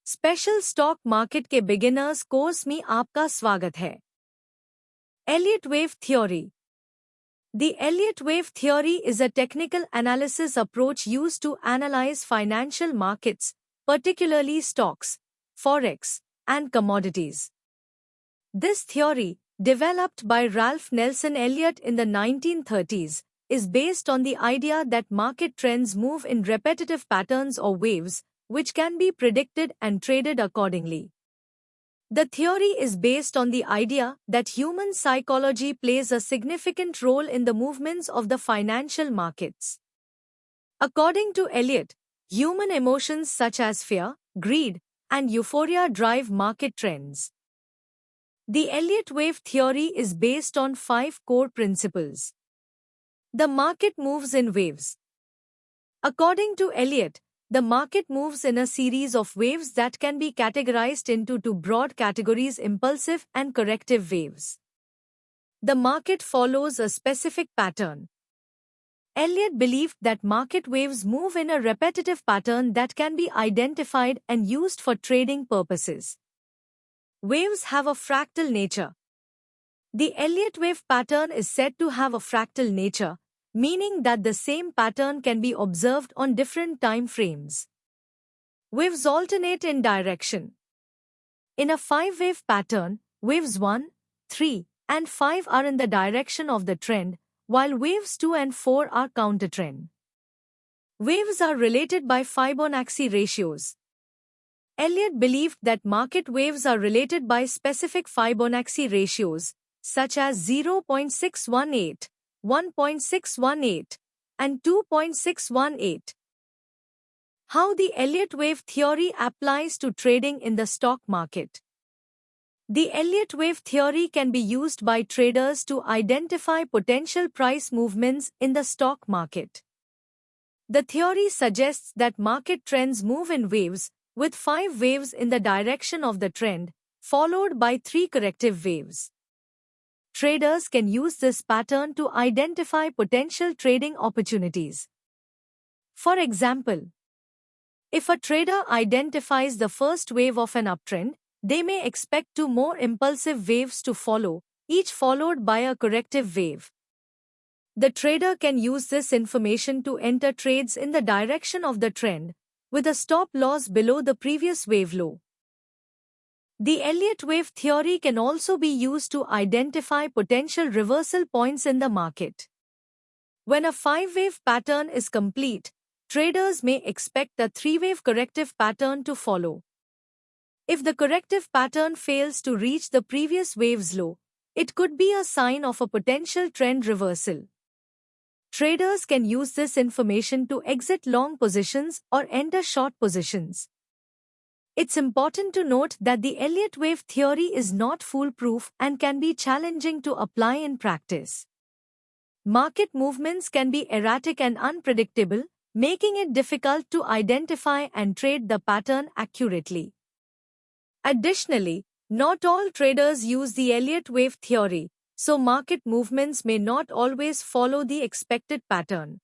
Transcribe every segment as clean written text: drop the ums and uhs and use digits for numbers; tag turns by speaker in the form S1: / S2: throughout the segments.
S1: Special stock market के beginners course में आपका स्वागत है। Elliott wave theory. The Elliott wave theory is a technical analysis approach used to analyze financial markets, particularly stocks, forex, and commodities. This theory, developed by Ralph Nelson Elliott in the 1930s, is based on the idea that market trends move in repetitive patterns or waves, which can be predicted and traded accordingly. The theory is based on the idea that human psychology plays a significant role in the movements of the financial markets. According to Elliott, human emotions such as fear, greed, and euphoria drive market trends. The Elliott wave theory is based on 5 core principles. The market moves in waves. According to Elliott, the market moves in a series of waves that can be categorized into 2 broad categories: impulsive and corrective waves. The market follows a specific pattern. Elliott believed that market waves move in a repetitive pattern that can be identified and used for trading purposes. Waves have a fractal nature. The Elliott wave pattern is said to have a fractal nature, meaning that the same pattern can be observed on different time frames. Waves alternate in direction. In a 5-wave pattern, waves 1, 3, and 5 are in the direction of the trend, while waves 2 and 4 are counter-trend. Waves are related by Fibonacci ratios. Elliott believed that market waves are related by specific Fibonacci ratios, such as 0.618, 1.618, and 2.618. How the Elliott wave theory applies to trading in the stock market. The Elliott wave theory can be used by traders to identify potential price movements in the stock market. The theory suggests that market trends move in waves, with 5 waves in the direction of the trend, followed by 3 corrective waves. Traders can use this pattern to identify potential trading opportunities. For example, if a trader identifies the first wave of an uptrend, they may expect 2 more impulsive waves to follow, each followed by a corrective wave. The trader can use this information to enter trades in the direction of the trend, with a stop loss below the previous wave low. The Elliott wave theory can also be used to identify potential reversal points in the market. When a 5-wave pattern is complete, traders may expect a 3-wave corrective pattern to follow. If the corrective pattern fails to reach the previous wave's low, it could be a sign of a potential trend reversal. Traders can use this information to exit long positions or enter short positions. It's important to note that the Elliott wave theory is not foolproof and can be challenging to apply in practice. Market movements can be erratic and unpredictable, making it difficult to identify and trade the pattern accurately. Additionally, not all traders use the Elliott wave theory, so market movements may not always follow the expected pattern.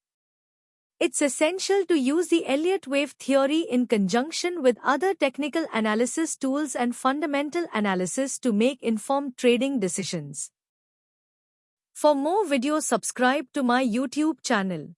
S1: It's essential to use the Elliott wave theory in conjunction with other technical analysis tools and fundamental analysis to make informed trading decisions. For more videos, subscribe to my YouTube channel.